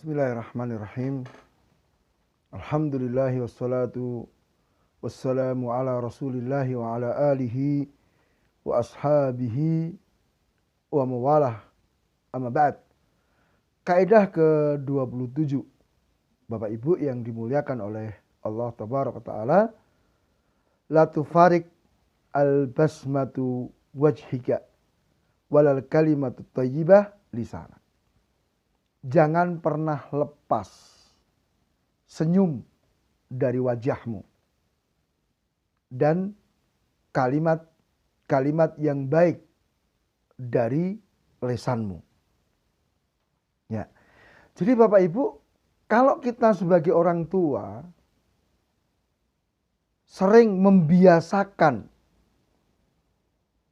Bismillahirrahmanirrahim. Alhamdulillahi wassalatu wassalamu ala rasulillahi wa ala alihi wa ashabihi wa mawalah. Amma ba'd. Kaidah ke-27. Bapak Ibu yang dimuliakan oleh Allah Tabaraka Ta'ala. La tufarik al-basmatu wajhika walal kalimatu tayyibah lisana. Jangan pernah lepas senyum dari wajahmu dan kalimat-kalimat yang baik dari lisanmu. Ya. Jadi Bapak Ibu, kalau kita sebagai orang tua sering membiasakan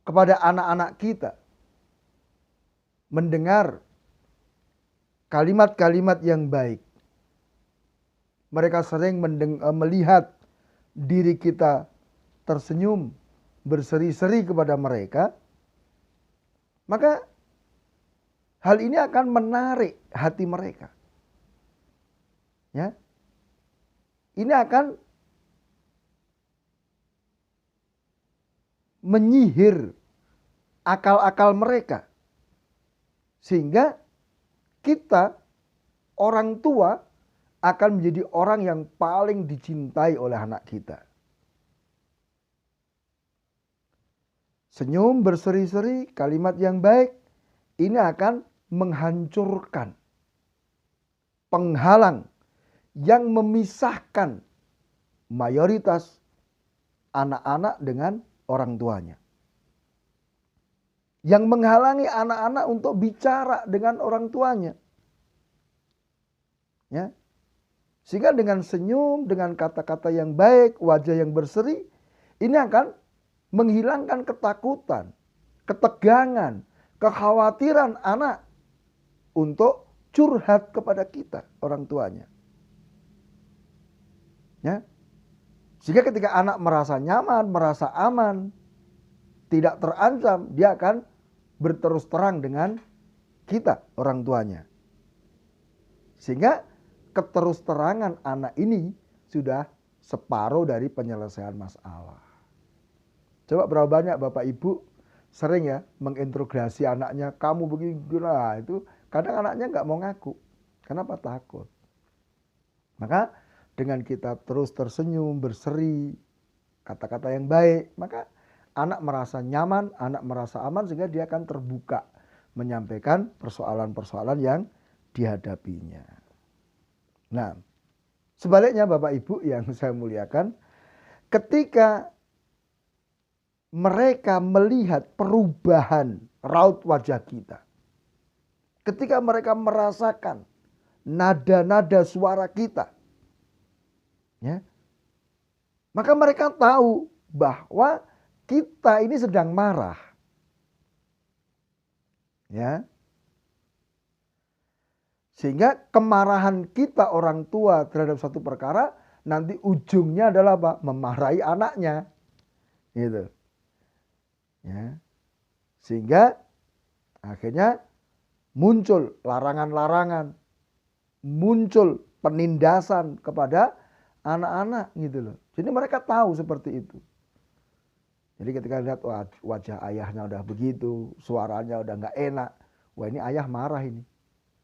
kepada anak-anak kita mendengar kalimat-kalimat yang baik. Mereka sering melihat diri kita tersenyum, berseri-seri kepada mereka. Maka hal ini akan menarik hati mereka. Ya. Ini akan menyihir akal-akal mereka. Sehingga kita, orang tua, akan menjadi orang yang paling dicintai oleh anak kita. Senyum berseri-seri, kalimat yang baik, ini akan menghancurkan penghalang yang memisahkan mayoritas anak-anak dengan orang tuanya. Yang menghalangi anak-anak untuk bicara dengan orang tuanya. Ya. Sehingga dengan senyum, dengan kata-kata yang baik, wajah yang berseri, ini akan menghilangkan ketakutan, ketegangan, kekhawatiran anak untuk curhat kepada kita, orang tuanya. Ya. Sehingga ketika anak merasa nyaman, merasa aman, tidak terancam, dia akan berterus terang dengan kita, orang tuanya. Sehingga keterus terangan anak ini sudah separuh dari penyelesaian masalah. Coba berapa banyak Bapak Ibu sering ya menginterogasi anaknya, kamu begini, lah itu kadang anaknya nggak mau ngaku. Kenapa? Takut. Maka dengan kita terus tersenyum, berseri, kata-kata yang baik, maka anak merasa nyaman, anak merasa aman sehingga dia akan terbuka menyampaikan persoalan-persoalan yang dihadapinya. Nah, sebaliknya Bapak Ibu yang saya muliakan, ketika mereka melihat perubahan raut wajah kita, ketika mereka merasakan nada-nada suara kita, ya, maka mereka tahu bahwa kita ini sedang marah. Ya. Sehingga kemarahan kita orang tua terhadap satu perkara nanti ujungnya adalah apa? Memarahi anaknya. Gitu. Ya. Sehingga akhirnya muncul larangan-larangan, muncul penindasan kepada anak-anak gitu loh. Jadi mereka tahu seperti itu. Jadi ketika lihat wajah ayahnya udah begitu, suaranya udah nggak enak, wah ini ayah marah ini.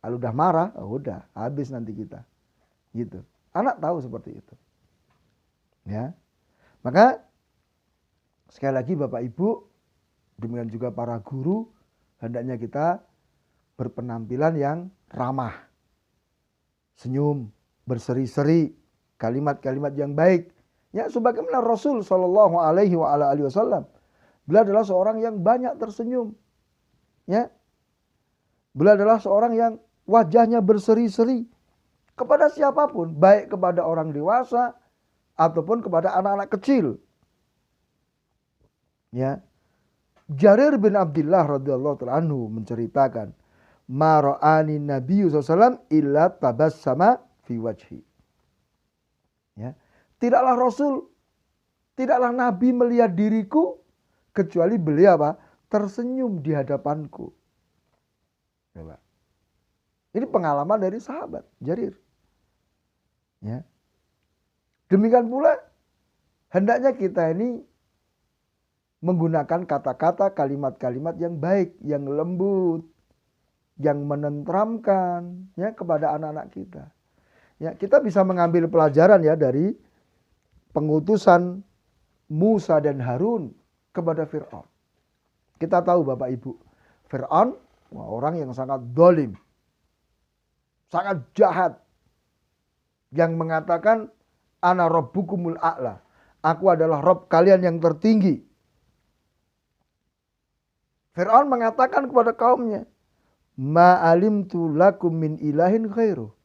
Kalau udah marah, oh udah habis nanti kita. Gitu. Anak tahu seperti itu. Ya. Maka sekali lagi Bapak Ibu, demikian juga para guru, hendaknya kita berpenampilan yang ramah. Senyum, berseri-seri, kalimat-kalimat yang baik. Ya, sebagaimana Rasul Shallallahu Alaihi Wasallam, beliau adalah seorang yang banyak tersenyum. Ya, beliau adalah seorang yang wajahnya berseri-seri kepada siapapun, baik kepada orang dewasa ataupun kepada anak-anak kecil. Ya, Jarir bin Abdullah radhiyallahu taala anhu menceritakan, "Ma ra'ani Nabi sallallahu alaihi wasallam illa tabassama fi wajhi." Ya. Tidaklah Rasul, tidaklah Nabi melihat diriku kecuali beliau apa? Tersenyum di hadapanku. Coba. Ini pengalaman dari sahabat Jarir. Ya. Demikian pula hendaknya kita ini menggunakan kata-kata, kalimat-kalimat yang baik, yang lembut, yang menenteramkan ya kepada anak-anak kita. Ya, kita bisa mengambil pelajaran ya dari pengutusan Musa dan Harun kepada Fir'aun. Kita tahu Bapak Ibu, Fir'aun orang yang sangat zalim, sangat jahat, yang mengatakan ana rabbukumul a'la, aku adalah Rob kalian yang tertinggi. Fir'aun mengatakan kepada kaumnya, ma alimtu lakum min ilahin khairu.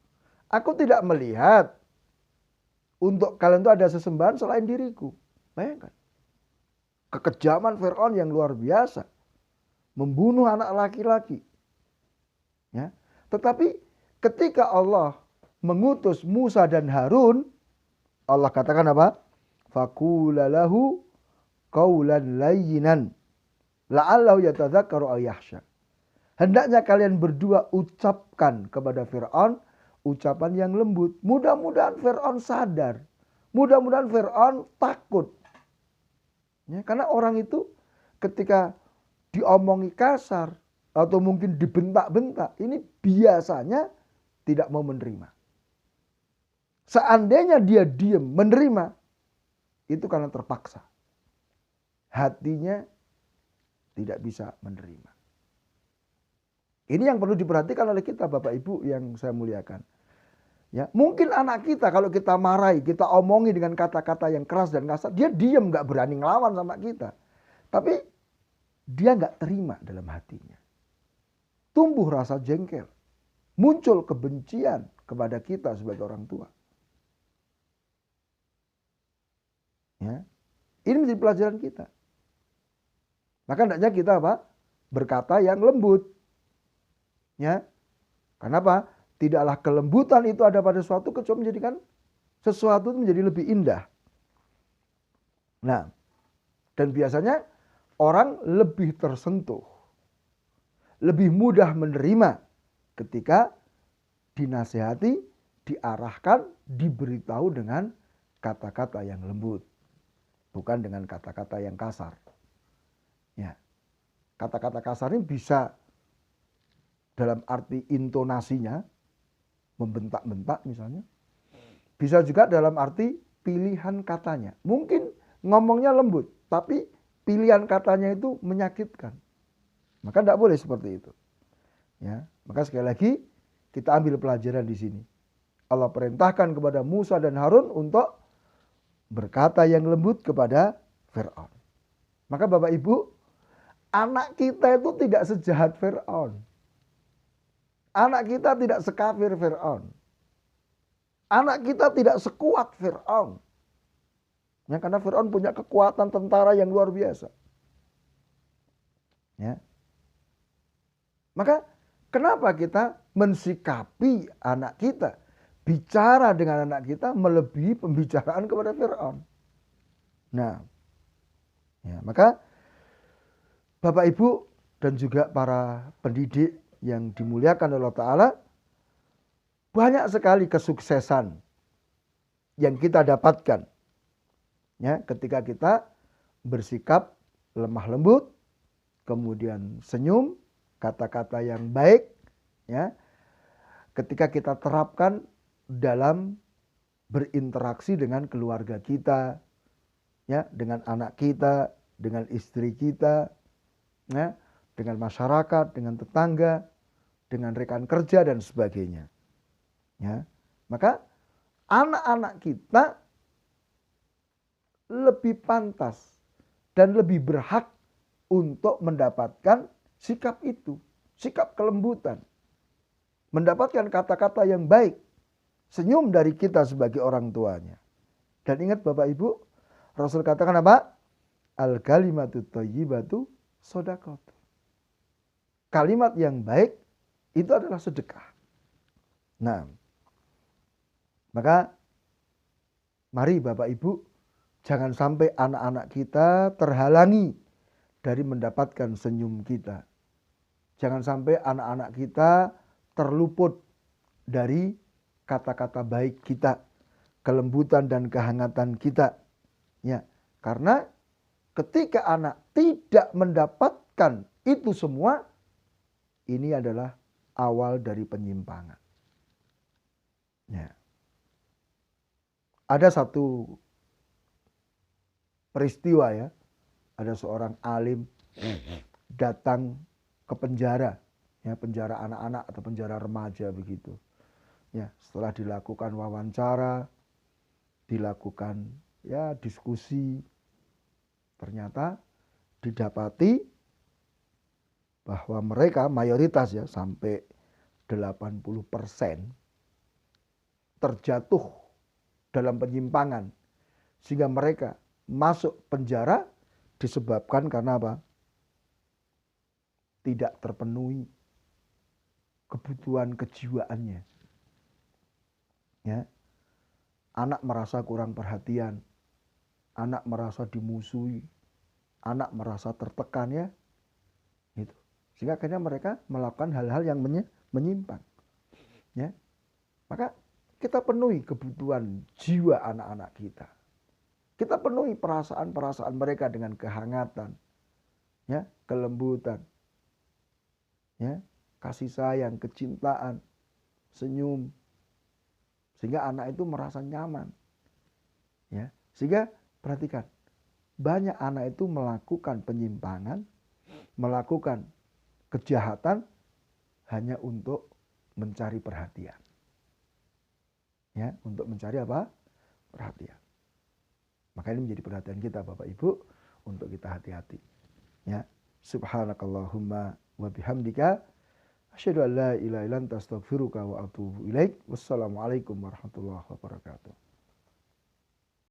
Aku tidak melihat untuk kalian itu ada sesembahan selain diriku. Bayangkan. Kekejaman Fir'aun yang luar biasa. Membunuh anak laki-laki. Ya. Tetapi ketika Allah mengutus Musa dan Harun, Allah katakan apa? Faqula lahu qawlan layyinan la'allahu yatadzakkaru aw yakhsha. Hendaknya kalian berdua ucapkan kepada Fir'aun ucapan yang lembut. Mudah-mudahan Fir'aun sadar. Mudah-mudahan Fir'aun takut. Ya, karena orang itu ketika diomongi kasar atau mungkin dibentak-bentak, ini biasanya tidak mau menerima. Seandainya dia diam menerima, itu karena terpaksa. Hatinya tidak bisa menerima. Ini yang perlu diperhatikan oleh kita Bapak Ibu yang saya muliakan. Ya, mungkin anak kita kalau kita marahi, kita omongi dengan kata-kata yang keras dan kasar, dia diam, nggak berani ngelawan sama kita. Tapi dia nggak terima dalam hatinya. Tumbuh rasa jengkel, muncul kebencian kepada kita sebagai orang tua. Ya, ini menjadi pelajaran kita. Maka hendaknya kita apa? Berkata yang lembut. Ya, kenapa? Tidaklah kelembutan itu ada pada sesuatu kecuali menjadikan sesuatu itu menjadi lebih indah. Nah, dan biasanya orang lebih tersentuh, lebih mudah menerima ketika dinasihati, diarahkan, diberitahu dengan kata-kata yang lembut, bukan dengan kata-kata yang kasar. Ya, kata-kata kasar ini bisa dalam arti intonasinya, membentak-bentak misalnya. Bisa juga dalam arti pilihan katanya. Mungkin ngomongnya lembut, tapi pilihan katanya itu menyakitkan. Maka tidak boleh seperti itu. Ya, maka sekali lagi kita ambil pelajaran di sini. Allah perintahkan kepada Musa dan Harun untuk berkata yang lembut kepada Fir'aun. Maka Bapak Ibu, anak kita itu tidak sejahat Fir'aun. Anak kita tidak sekafir Fir'aun. Anak kita tidak sekuat Fir'aun. Ya, karena Fir'aun punya kekuatan tentara yang luar biasa. Ya. Maka kenapa kita mensikapi anak kita, bicara dengan anak kita melebihi pembicaraan kepada Fir'aun? Nah, ya, maka Bapak Ibu dan juga para pendidik yang dimuliakan oleh Allah Ta'ala, banyak sekali kesuksesan yang kita dapatkan ya, ketika kita bersikap lemah lembut, kemudian senyum, kata-kata yang baik, ya, ketika kita terapkan dalam berinteraksi dengan keluarga kita, ya, dengan anak kita, dengan istri kita, ya, dengan masyarakat, dengan tetangga, dengan rekan kerja dan sebagainya. Ya, maka anak-anak kita lebih pantas dan lebih berhak untuk mendapatkan sikap itu, sikap kelembutan, mendapatkan kata-kata yang baik, senyum dari kita sebagai orang tuanya. Dan ingat Bapak Ibu, Rasul katakan apa? Al-kalimatu thayyibatu shadaqatu. Kalimat yang baik itu adalah sedekah. Nah, maka mari Bapak Ibu, jangan sampai anak-anak kita terhalangi dari mendapatkan senyum kita. Jangan sampai anak-anak kita terluput dari kata-kata baik kita, kelembutan dan kehangatan kita. Ya, karena ketika anak tidak mendapatkan itu semua, ini adalah awal dari penyimpangan. Ya. Ada satu peristiwa ya, ada seorang alim datang ke penjara, ya penjara anak-anak atau penjara remaja begitu. Ya, setelah dilakukan wawancara, dilakukan ya diskusi, ternyata didapati bahwa mereka mayoritas ya sampai 80% terjatuh dalam penyimpangan, sehingga mereka masuk penjara disebabkan karena apa? Tidak terpenuhi kebutuhan kejiwaannya. Ya. Anak merasa kurang perhatian, anak merasa dimusuhi, anak merasa tertekan ya. Gitu. Sehingga akhirnya mereka melakukan hal-hal yang menyimpang. Ya. Maka kita penuhi kebutuhan jiwa anak-anak kita. Kita penuhi perasaan-perasaan mereka dengan kehangatan, ya, kelembutan, ya, kasih sayang, kecintaan, senyum, sehingga anak itu merasa nyaman, ya. Sehingga perhatikan, banyak anak itu melakukan penyimpangan, melakukan kejahatan hanya untuk mencari perhatian, ya, untuk mencari apa? Perhatian. Maka ini menjadi perhatian kita Bapak Ibu untuk kita hati-hati. Ya. Subhanakallahumma wa bihamdika asyhadu an la ilaha illa anta astaghfiruka wa atubu ilaik. Wassalamualaikum warahmatullahi wabarakatuh.